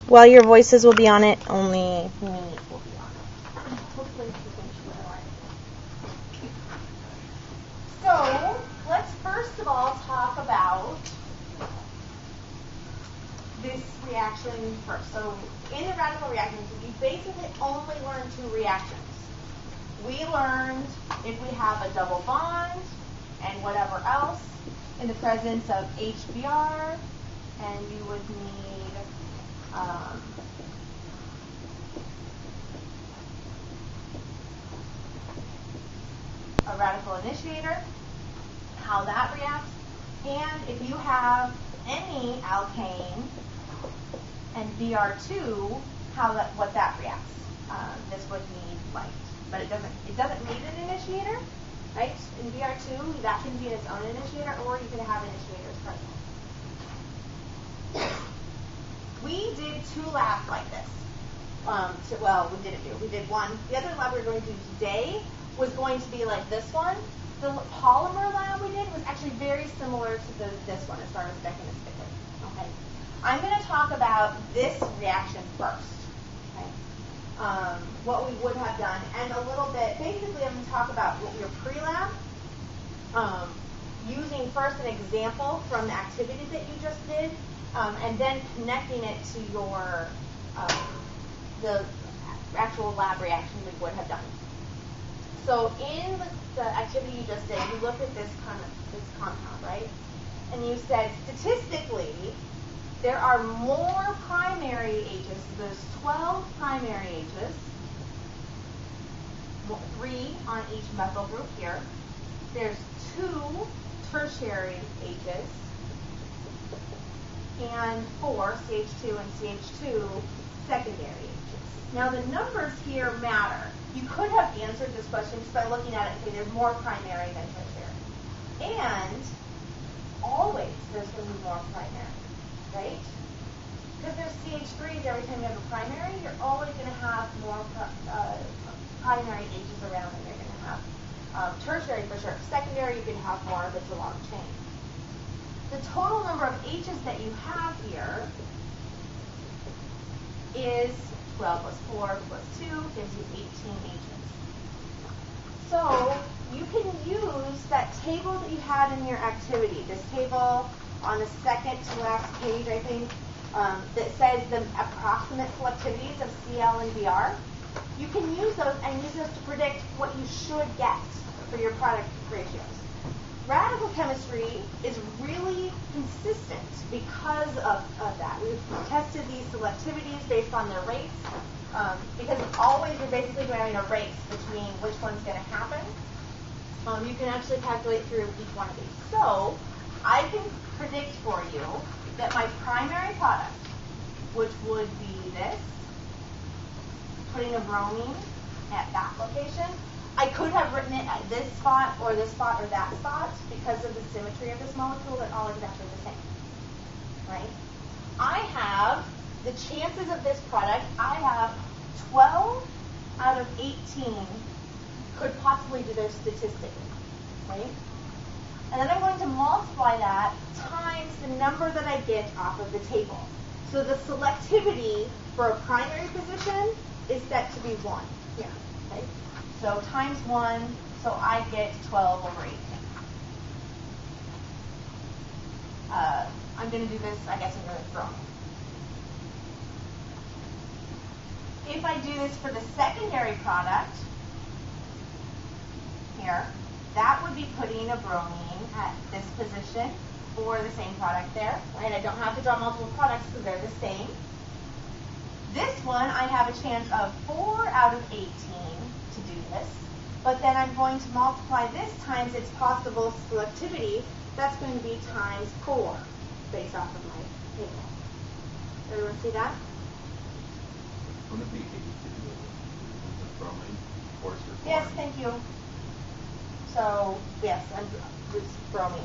While your voices will be on it, only me will be on it. Hopefully you can share it. So, let's first of all talk about this reaction first. So, in the radical reactions, we basically only learned two reactions. We learned if we have a double bond and whatever else in the presence of HBr, and you would need a radical initiator, how that reacts, and if you have any alkane and Br2, what that reacts. This would need light, but it doesn't need an initiator, right? In Br2, that can be its own initiator, or you can have initiators present. We did 2 labs like this. We didn't do. We did one. The other lab we're going to do today was going to be like this one. The polymer lab we did was actually very similar to this one as far as mechanistically. Okay. I'm going to talk about this reaction first. Okay. What we would have done, and a little bit. Basically, I'm going to talk about your pre-lab. Using first an example from the activity that you just did. And then connecting it to your the actual lab reaction we would have done. So in the activity you just did, you looked at this compound, right? And you said statistically there are more primary H's. So there's 12 primary H's, 3 on each methyl group here. There's 2 tertiary H's. And 4, CH2 and CH2, secondary H's. Now the numbers here matter. You could have answered this question just by looking at it and saying there's more primary than tertiary. And always there's going to be more primary, right? Because there's CH3s every time you have a primary, you're always going to have more primary H's around than you're going to have tertiary for sure. Secondary, you can have more if it's a long chain. The total number of H's that you have here is 12 plus 4 plus 2 gives you 18 H's. So you can use that table that you had in your activity, this table on the second to last page, I think, that says the approximate selectivities of Cl and Br. You can use those and use those to predict what you should get for your product ratios. Radical chemistry is really consistent because of that. We've tested these selectivities based on their rates because always you're basically doing a race between which one's going to happen. You can actually calculate through each one of these. So I can predict for you that my primary product, which would be this, putting a bromine at that location, I could have written it at this spot or that spot because of the symmetry of this molecule. They're all exactly the same, right? I have the chances of this product. I have 12 out of 18 could possibly do this statistically, right? And then I'm going to multiply that times the number that I get off of the table. So the selectivity for a primary position is set to be 1 here, okay? So times 1, so I get 12 over 18. I'm going to do this, I guess I'm going to throw it. If I do this for the secondary product, here, that would be putting a bromine at this position for the same product there, right? I don't have to draw multiple products because they're the same. This one, I have a chance of 4 out of 18 to do this, but then I'm going to multiply this times its possible selectivity. That's going to be times 4 based off of my table. Everyone see that? Wouldn't it be 82 with bromine force or Yes, thank you. So, yes, I'm just bromine.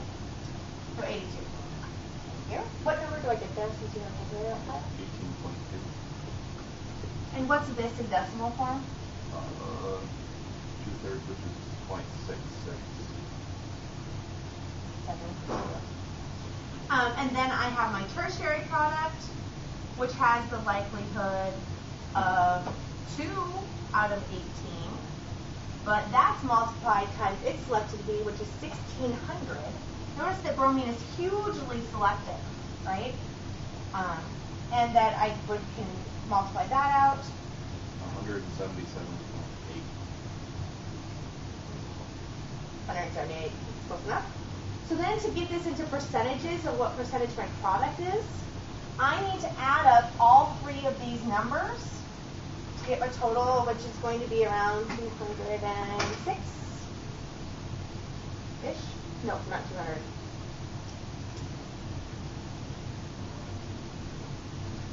So 82. Thank you. What number do I get there since you don't have it? 18.2. And what's this in decimal form? 2/3, which is 0.66. And then I have my tertiary product, which has the likelihood of 2 out of 18, but that's multiplied times its selectivity, which is 1600. Notice that bromine is hugely selective, right? And that I can multiply that out. 177.8. 178, close enough. So then to get this into percentages of what percentage my product is, I need to add up all three of these numbers to get my total, which is going to be around 206-ish. No, not 200.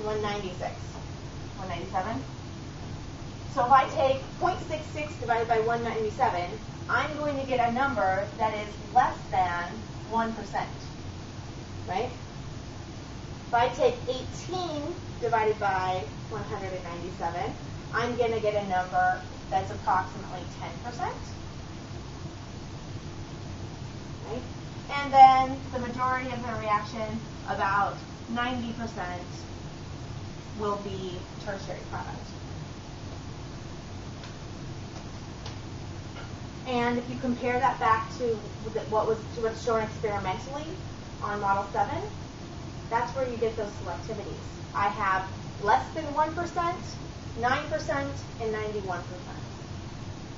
196. 197. So if I take 0.66 divided by 197, I'm going to get a number that is less than 1%, right? If I take 18 divided by 197, I'm going to get a number that's approximately 10%, right? And then the majority of the reaction, about 90%, will be tertiary product. And if you compare that back to what's shown experimentally on Model 7, that's where you get those selectivities. I have less than 1%, 9%, and 91%.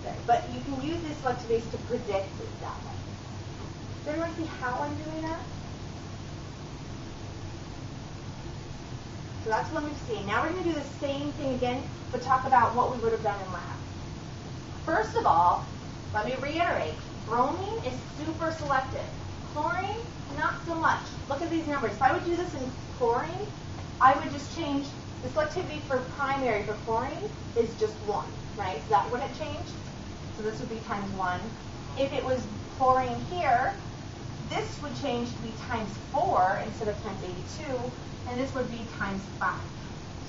Okay. But you can use these selectivities to predict it that way. Does everyone see how I'm doing that? So that's one we've seen. Now we're going to do the same thing again, but talk about what we would have done in lab. First of all, let me reiterate, bromine is super selective. Chlorine, not so much. Look at these numbers. If I would do this in chlorine, I would just change the selectivity for primary for chlorine is just 1, right? So that wouldn't change. So this would be times 1. If it was chlorine here, this would change to be times 4 instead of times 82, and this would be times 5.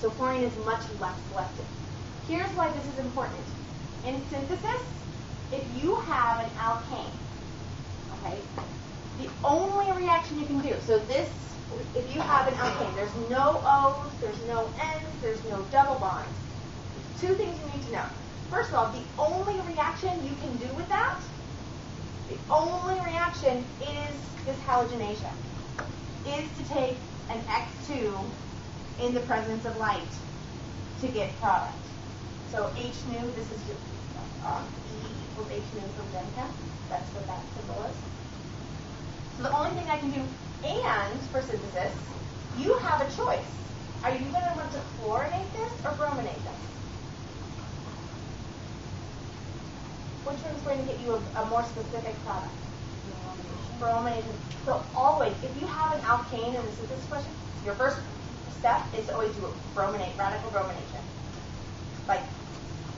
So chlorine is much less selective. Here's why this is important. In synthesis, if you have an alkane, okay, the only reaction you can do, so this, if you have an alkane, there's no O's, there's no N's, there's no double bonds. Two things you need to know. First of all, the only reaction you can do with that, the only reaction is this halogenation, is to take an X2 in the presence of light to get product. So H nu, this is your E equals H nu from Denka. That's what that symbol is. So the only thing I can do, and for synthesis, you have a choice. Are you going to want to chlorinate this or brominate this? Which one's going to get you a more specific product? Bromination. So always, if you have an alkane in the synthesis question, your first step is to always do a brominate, radical bromination. Like,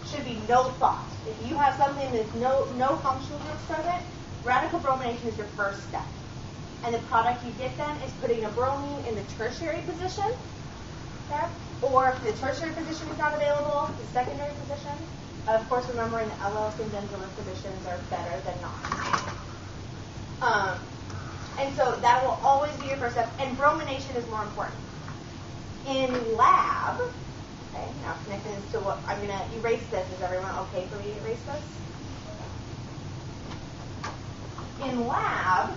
should be no thought. If you have something that's no functional groups present, radical bromination is your first step. And the product you get then is putting a bromine in the tertiary position, okay? Or if the tertiary position is not available, the secondary position. Of course, remembering the allyls and benzyl positions are better than not. And so that will always be your first step, and bromination is more important. In lab, okay, now connecting this to what I'm going to erase this. Is everyone okay for me to erase this? In lab,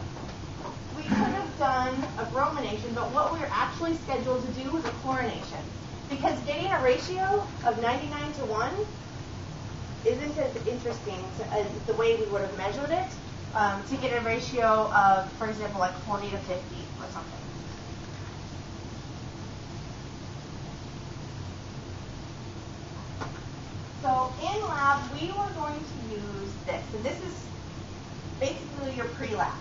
we could have done a bromination, but what we were actually scheduled to do was a chlorination. Because getting a ratio of 99 to 1 isn't as interesting as the way we would have measured it, to get a ratio of, for example, like 40 to 50 or something. So in lab, we were going to use this. And this is basically your pre-lab.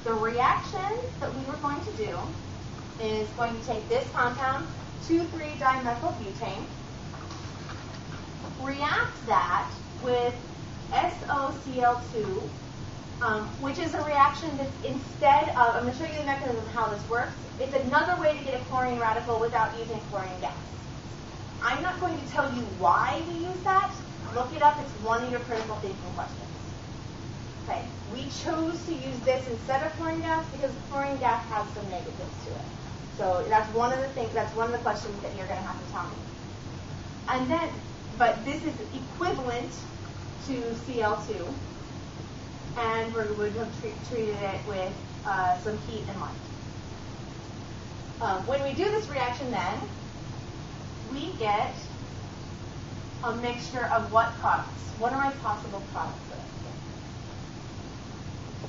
The reaction that we were going to do is going to take this compound, 2,3-dimethylbutane, react that with SOCl2, which is a reaction that's instead of, I'm going to show you the mechanism of how this works. It's another way to get a chlorine radical without using chlorine gas. I'm not going to tell you why we use that. Look it up. It's one of your critical thinking questions. Okay. We chose to use this instead of chlorine gas because chlorine gas has some negatives to it. So that's one of the things. That's one of the questions that you're going to have to tell me. And then, but this is equivalent to Cl2, and we would have treated it with some heat and light. When we do this reaction, then we get a mixture of what products? What are my possible products that I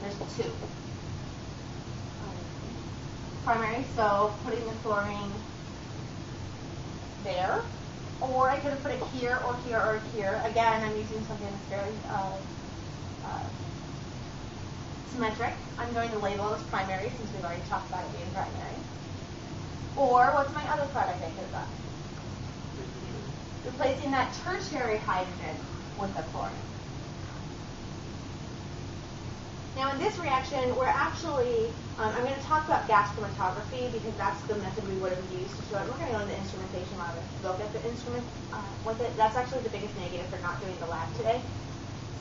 get? There's two. Primary, so putting the chlorine there, or I could have put it here or here or here. Again, I'm using something that's very symmetric. I'm going to label as primary since we've already talked about it being primary. Or what's my other product I could have done? Replacing that tertiary hydrogen with a chlorine. Now in this reaction, we're actually, I'm going to talk about gas chromatography because that's the method we would have used to show it. We're going to go into the instrumentation lab and look at the instrument with it. That's actually the biggest negative for not doing the lab today.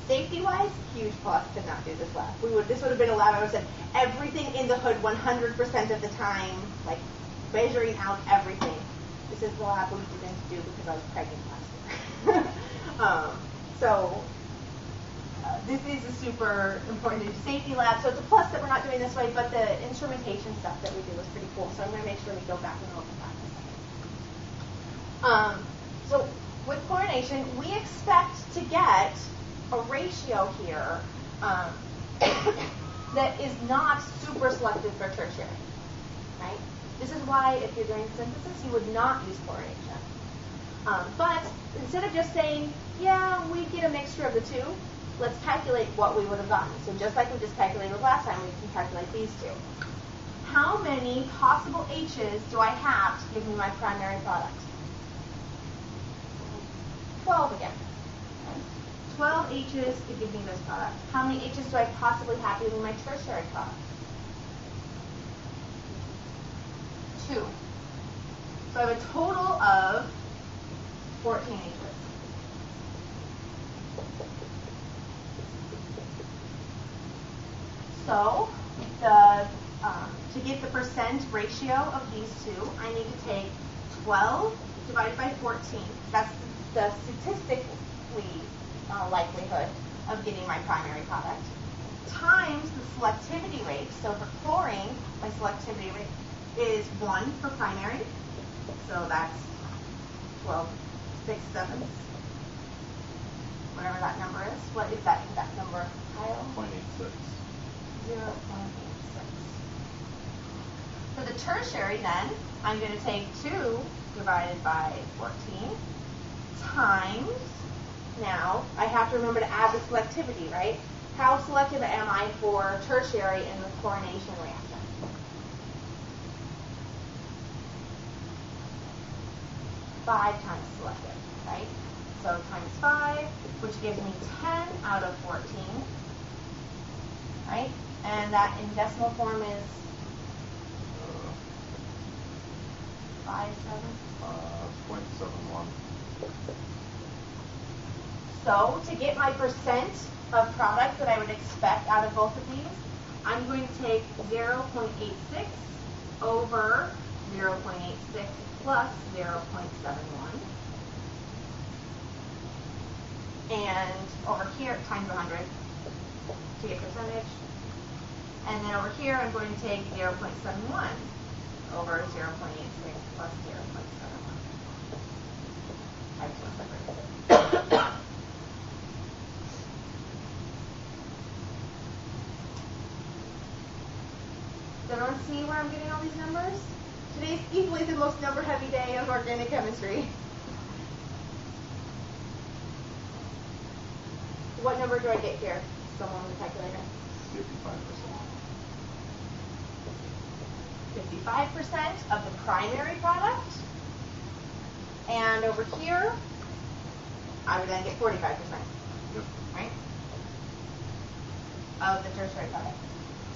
Safety-wise, huge plus to not do this lab. This would have been a lab I would have said everything in the hood 100% of the time, like measuring out everything. This is the lab we didn't do because I was pregnant last year. This is a super important safety lab, so it's a plus that we're not doing this way, but the instrumentation stuff that we do is pretty cool, so I'm going to make sure we go back and look at that. So with chlorination, we expect to get a ratio here that is not super selective for tertiary, right? This is why if you're doing synthesis, you would not use chlorination. But instead of just saying, yeah, we get a mixture of the two, let's calculate what we would have gotten. So just like we just calculated last time, we can calculate these two. How many possible H's do I have to give me my primary product? 12 again. Okay. 12 H's to give me this product. How many H's do I possibly have to give me my tertiary product? 2. So I have a total of 14 H's. So to get the percent ratio of these two, I need to take 12 divided by 14. That's the statistically likelihood of getting my primary product, times the selectivity rate. So for chlorine, my selectivity rate is 1 for primary. So that's 12, 6 sevenths, whatever that number is. What is that exact number, Kyle? 0.86. 0.86. For the tertiary, then, I'm going to take 2 divided by 14 times, now, I have to remember to add the selectivity, right? How selective am I for tertiary in the chlorination reaction? Five times selective, right? So times 5, which gives me 10 out of 14, right? And that in decimal form is 0.71. So to get my percent of product that I would expect out of both of these, I'm going to take 0.86 over 0.86 plus 0.71. And over here, times 100 to get percentage. And then over here, I'm going to take 0.71 over 0.86 plus 0.71. I just want to separate it. Does everyone see where I'm getting all these numbers? Today's easily the most number-heavy day of organic chemistry. What number do I get here? Someone with a calculator. 55% of the primary product. And over here, I would then get 45%. Yep. Right? Of the tertiary product.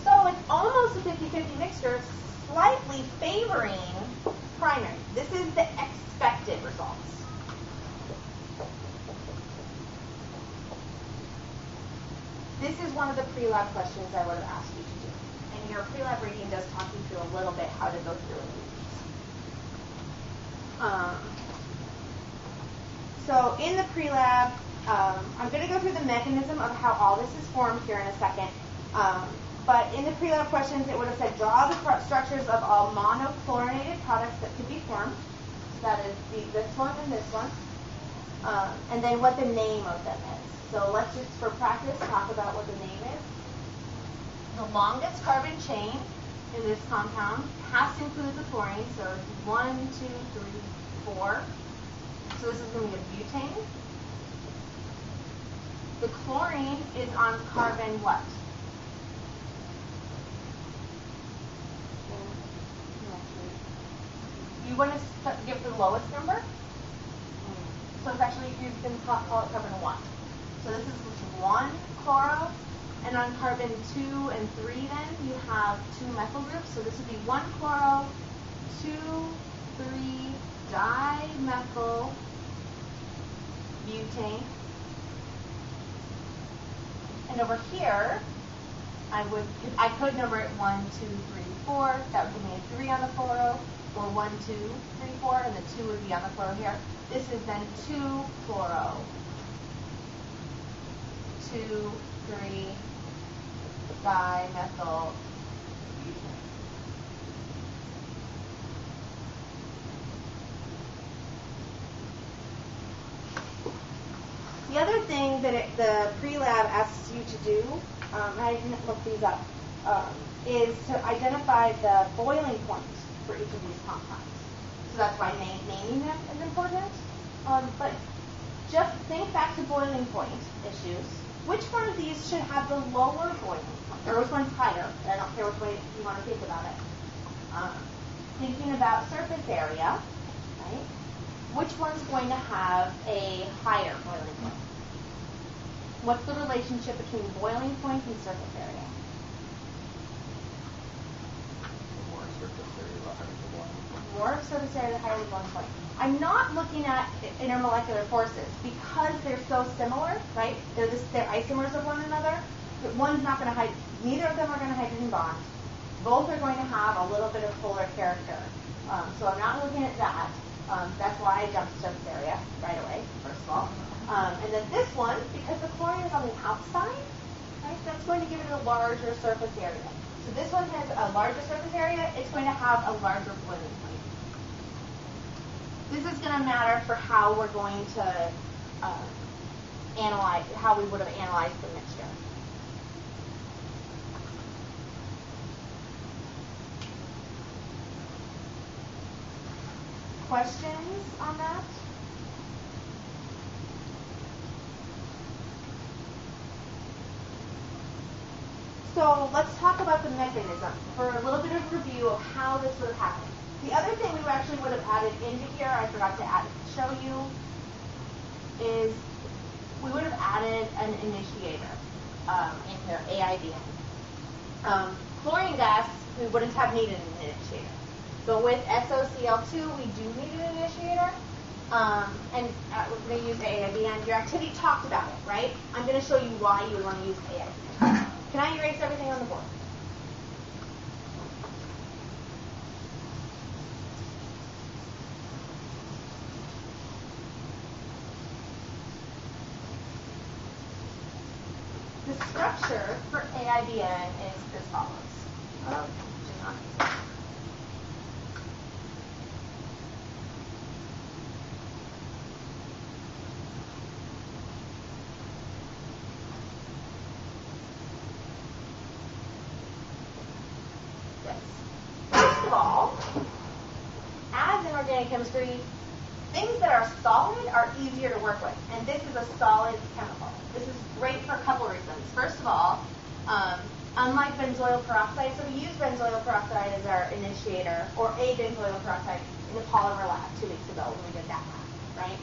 So it's almost a 50-50 mixture, slightly favoring primary. This is the expected results. This is one of the pre-lab questions I would have asked you to do. And your pre-lab reading does talk you through a little bit how to go through it. So in the pre-lab, I'm going to go through the mechanism of how all this is formed here in a second. But in the pre-lab questions, it would have said draw the structures of all monochlorinated products that could be formed. So that is this one and this one. And then what the name of them is. So let's just, for practice, talk about what the name is. The longest carbon chain in this compound has to include the chlorine. So it's 1, 2, 3, 4. So this is going to be a butane. The chlorine is on carbon what? You want to give the lowest number? So it's actually, you can call it carbon 1. So this is 1 chloro. And on carbon 2 and 3 then, you have 2 methyl groups. So this would be 1 chloro, 2, 3 dimethyl butane. And over here, I could number it 1, 2, 3, 4. That would give me a 3 on the chloro, or 1, 2, 3, 4, and the 2 would be on the chloro here. This is then 2 chloro, 2, 3 dimethyl butane. The other thing that the pre-lab asks you to do, and I didn't look these up, is to identify the boiling point for each of these compounds. So that's why naming them is important. But just think back to boiling point issues. Which one of these should have the lower boiling point? Or which one's higher? I don't care which way you want to think about it. Thinking about surface area, right? Which one's going to have a higher boiling point? What's the relationship between boiling point and surface area? The more surface area, the higher the boiling point. More surface area, the higher the boiling point. I'm not looking at intermolecular forces because they're so similar, right? They're isomers of one another. But one's not going to neither of them are going to hydrogen bond. Both are going to have a little bit of polar character. So I'm not looking at that. That's why I jumped surface area right away, first of all. And then this one, because the chlorine is on the outside, right, that's going to give it a larger surface area. So this one has a larger surface area. It's going to have a larger boiling point. This is going to matter for how we're going to analyze, how we would have analyzed the mixture. Questions on that? So let's talk about the mechanism for a little bit of review of how this would have happened. The other thing we actually would have added into here, I forgot to show you, is we would have added an initiator in here, AIDN. Chlorine gas, we wouldn't have needed an initiator. But with SOCl2, we do need an initiator. And we're going to use AIDN. Your activity talked about it, right? I'm going to show you why you would want to use AIDN. Can I erase everything on the board? The structure for AIDN is as follows. First of all, as in organic chemistry, things that are solid are easier to work with, and this is a solid chemical. This is great for a couple of reasons. First of all, unlike benzoyl peroxide, so we used benzoyl peroxide as our initiator, or a benzoyl peroxide in the polymer lab 2 weeks ago when we did that lab, right?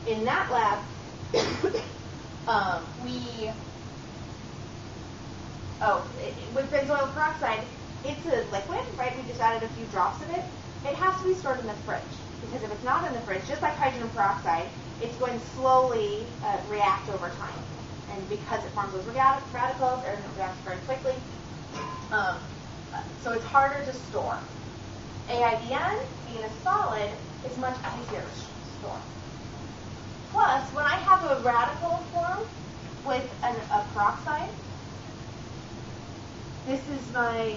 In that lab, with benzoyl peroxide, it's a liquid, right? We just added a few drops of it. It has to be stored in the fridge, because if it's not in the fridge, just like hydrogen peroxide, it's going to slowly react over time. And because it forms those radicals, it doesn't react very quickly. So it's harder to store. AIDN, being a solid, it's much easier to store. Plus, when I have a radical form with a peroxide, this is my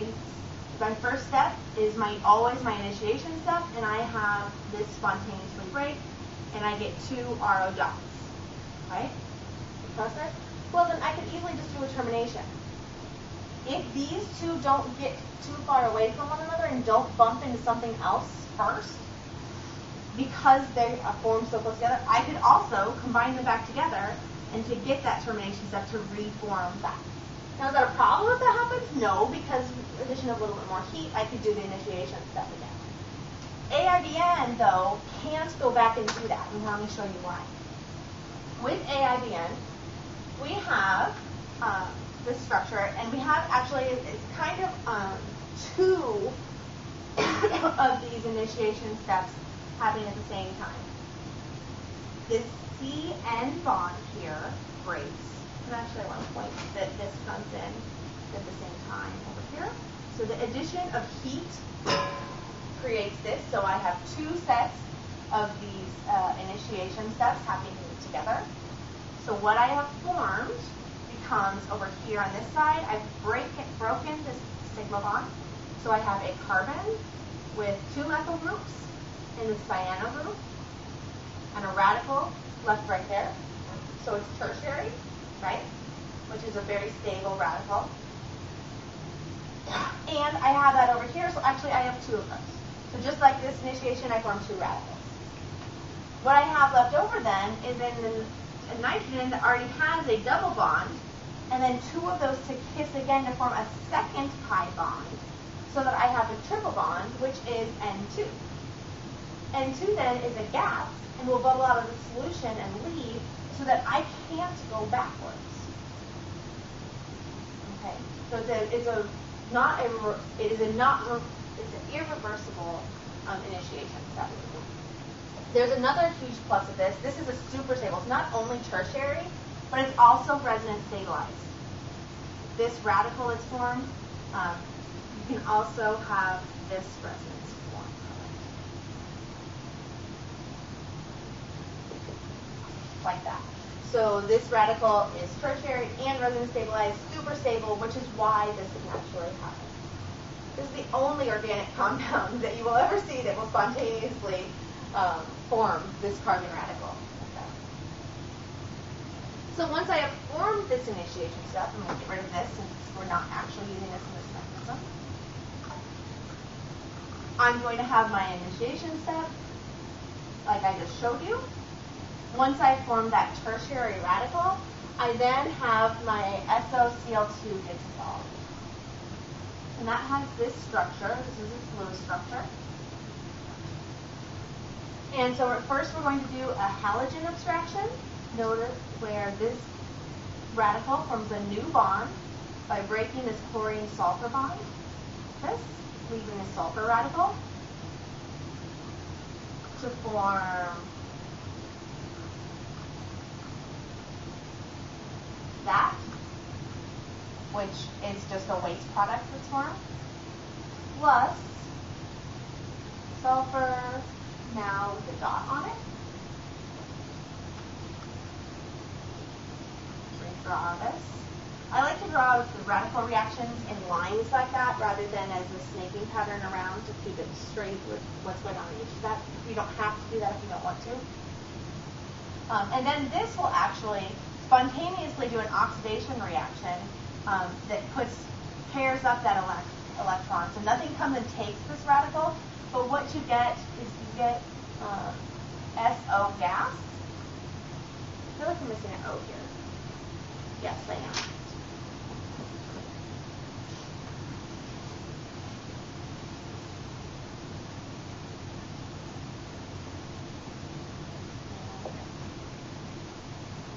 first step, is always my initiation step, and I have this spontaneously break, and I get 2 RO dots, right? The process. Well, then I could easily just do a termination. If these two don't get too far away from one another and don't bump into something else first, because they are formed so close together, I could also combine them back together and to get that termination step to reform back. Now, is that a problem if that happens? No, because with addition of a little bit more heat, I could do the initiation step again. AIBN, though, can't go back and do that, and let me show you why. With AIBN, we have this structure, and we have actually, it's kind of 2 of these initiation steps happening at the same time. This CN bond here breaks. And actually, I want to point that this comes in at the same time over here. So the addition of heat creates this. So I have 2 sets of these initiation steps happening together. So what I have formed becomes over here on this side, I've broken this sigma bond. So I have a carbon with 2 methyl groups in the cyano group, and a radical left right there. So it's tertiary, right? Which is a very stable radical. And I have that over here, so actually I have 2 of those. So just like this initiation, I formed 2 radicals. What I have left over then is in a nitrogen that already has a double bond, and then 2 of those to kiss again to form a second pi bond, so that I have a triple bond, which is N2. N2 then is a gas, and will bubble out of the solution and leave, so that I can't go backwards. Okay, so it's an irreversible initiation step. There's another huge plus of this. This is a super stable. It's not only tertiary, but it's also resonance stabilized. This radical is formed. You can also have this resonance form. Like that. So this radical is tertiary and resonance stabilized, super stable, which is why this can actually happen. This is the only organic compound that you will ever see that will spontaneously form this carbon radical. Okay. So once I have formed this initiation step, I'm going to get rid of this since we're not actually using this in this mechanism. I'm going to have my initiation step, like I just showed you. Once I form that tertiary radical, I then have my SOCl2 get dissolved. And that has this structure. This is its Lewis structure. And so first we're going to do a halogen abstraction. Notice where this radical forms a new bond by breaking this chlorine-sulfur bond. This, leaving a sulfur radical to form that, which is just a waste product that's formed, plus sulfur, now with a dot on it. Redraw this. I like to draw the radical reactions in lines like that rather than as a snaking pattern around to keep it straight with what's going on in each step. You don't have to do that if you don't want to. And then this will actually spontaneously do an oxidation reaction that pairs up that electron. So nothing comes and takes this radical, but what you get is you get SO gas. I feel like I'm missing an O here. Yes, I am.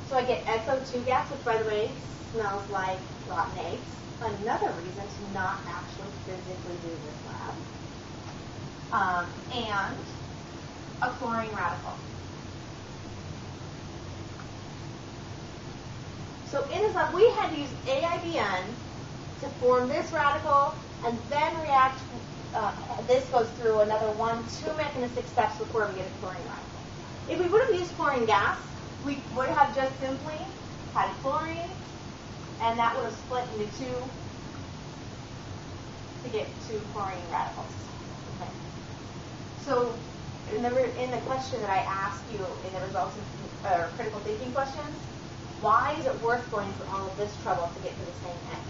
So I get SO2 gas, which by the way smells like rotten eggs. Another reason to not actually physically do this lab. And a chlorine radical. So in this lab, we had to use AIBN to form this radical and then react, that this goes through another 2 mechanistic steps before we get a chlorine radical. If we would have used chlorine gas, we would have just simply had chlorine, and that would have split into 2 to get 2 chlorine radicals. Okay. So in the question that I asked you in the results of critical thinking questions, why is it worth going through all of this trouble to get to the same end?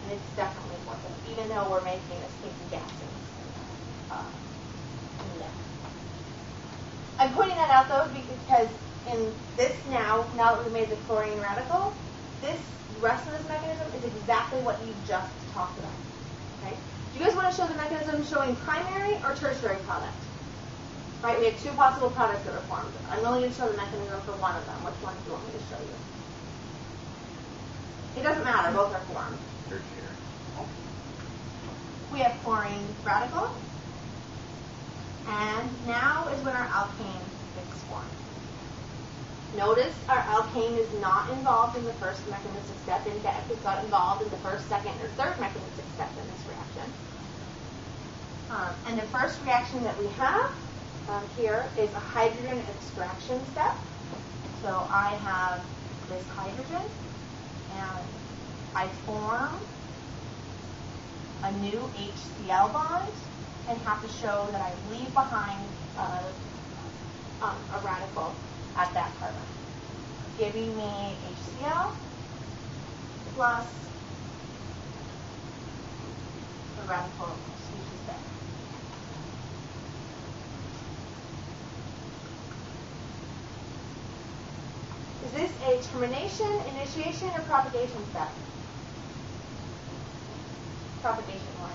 And it's definitely worth it, even though we're making a stinky gas in there. I'm pointing that out though because in this now that we've made the chlorine radical, this rest of this mechanism is exactly what you just talked about. Okay? Do you guys want to show the mechanism showing primary or tertiary product? Right, we have 2 possible products that are formed. I'm only going to show the mechanism for one of them. Which one do you want me to show you? It doesn't matter, both are formed. Tertiary. Okay. We have chlorine radical, and now is when our alkane gets formed. Notice our alkane is not involved in the first mechanistic step. In fact, it's not involved in the first, second, or third mechanistic step in this reaction. And the first reaction that we have here is a hydrogen extraction step. So I have this hydrogen, and I form a new HCl bond and have to show that I leave behind a radical at that carbon, giving me HCl plus the radical species there. Is this a termination, initiation, or propagation step? Propagation line.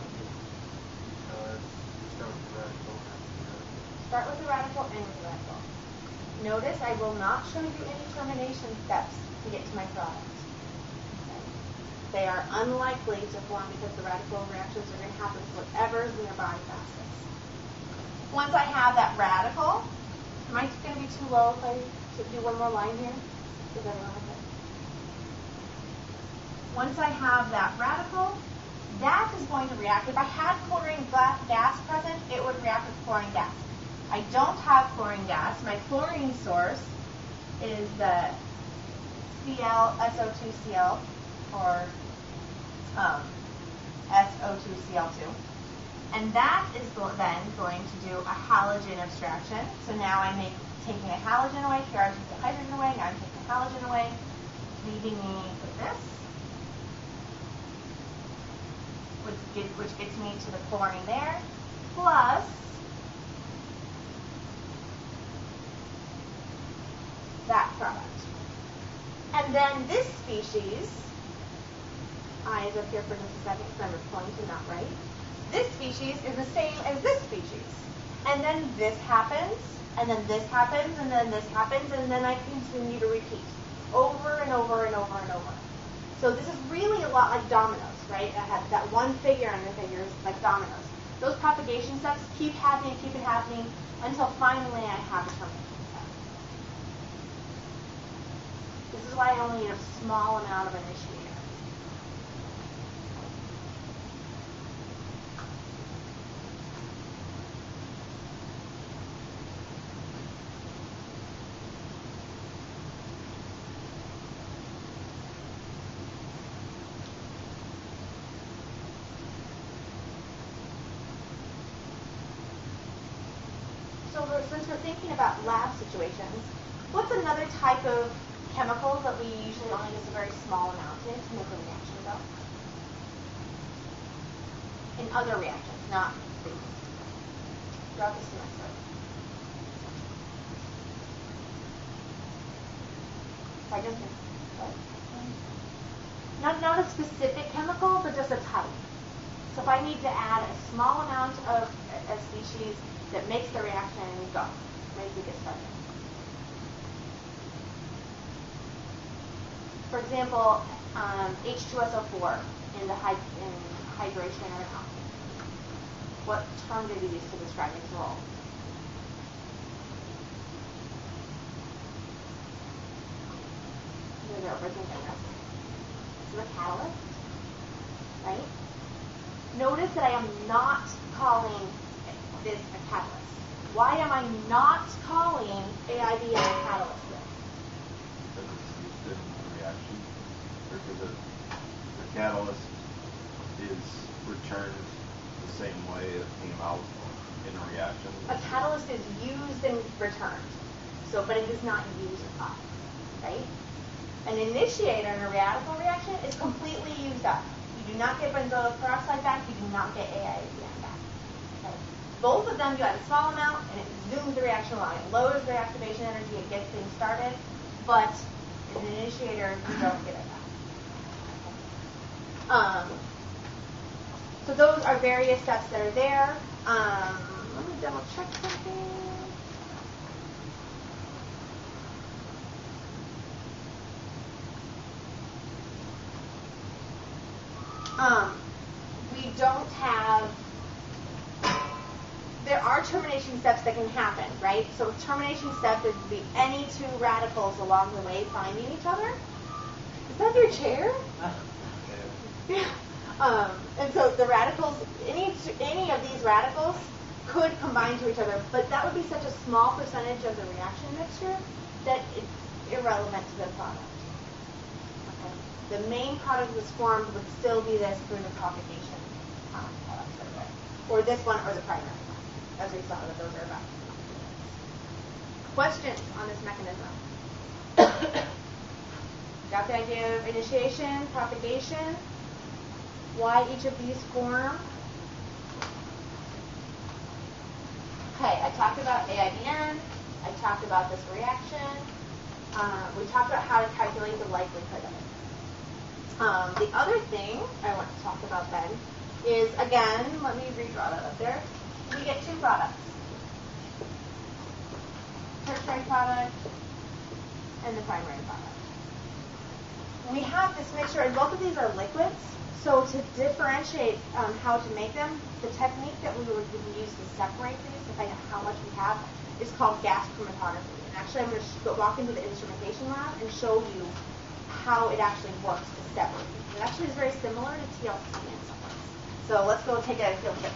Start with the radical, end with the radical. Notice I will not show you any termination steps to get to my product. Okay. They are unlikely to form because the radical reactions are going to happen to whatever is nearby fastest. Once I have that radical, am I going to be too low if I do one more line here? Is everyone okay? Once I have that radical, that is going to react. If I had chlorine gas present, it would react with chlorine gas. I don't have chlorine gas. My chlorine source is the SO2Cl, or SO2Cl2. And that is then going to do a halogen abstraction. So now I'm taking a halogen away. Here I took the hydrogen away. Now I'm taking the halogen away, leaving me with this, which gets me to the chlorine there, plus that product. And then this species, eyes up here for just a second because I'm going to not write. This species is the same as this species. And then this happens, and then this happens, and then this happens, and then I continue to repeat over and over and over and over. So this is really a lot like dominoes, right? I have that one figure on your fingers like dominoes. Those propagation steps keep happening until finally I have a termination step. This is why I only need a small amount of initiator. Since we're thinking about lab situations, what's another type of chemical that we usually only use a very small amount in to make a reaction go? In other reactions, not throughout the semester. I just what? Not a specific chemical, but just a type. So if I need to add a small amount of a species that makes the reaction go, makes it get started. For example, H2SO4 in hydration or alkene. What term did we use to describe its role? You're overthinking this. It's a catalyst, right? Notice that I am not calling is a catalyst. Why am I not calling AIBN a catalyst then? Because it's used in the reaction, or because the catalyst is returned the same way it came out in a reaction. A catalyst is used and returned, so but it is not used up, right? An initiator in a radical reaction is completely used up. You do not get benzoyl peroxide back. You do not get AIBN back. Okay? Both of them you add a small amount and it zooms the reaction along. It lowers the reactivation energy. It gets things started, but in an initiator you don't get it back. So those are various steps that are there. Let me double check something. We don't have, there are termination steps that can happen, right? So termination step would be any two radicals along the way finding each other. Is that your chair? Yeah. And so the radicals, any of these radicals could combine to each other, but that would be such a small percentage of the reaction mixture that it's irrelevant to the product. Okay. The main product that's formed would still be this through the propagation products that are there. Or this one or the primary one, as we saw that those are about. Questions on this mechanism? Got the idea of initiation, propagation, why each of these form? Okay, I talked about AIBN. I talked about this reaction. We talked about how to calculate the likelihood of it. The other thing I want to talk about then is, again, let me redraw that up there. We get two products. Tertiary product and the primary product. We have this mixture, and both of these are liquids. So to differentiate how to make them, the technique that we would use to separate these, to find out how much we have, is called gas chromatography. And actually, I'm going to walk into the instrumentation lab and show you how it actually works to separate these. It actually is very similar to TLC in some ways. So let's go take a field trip.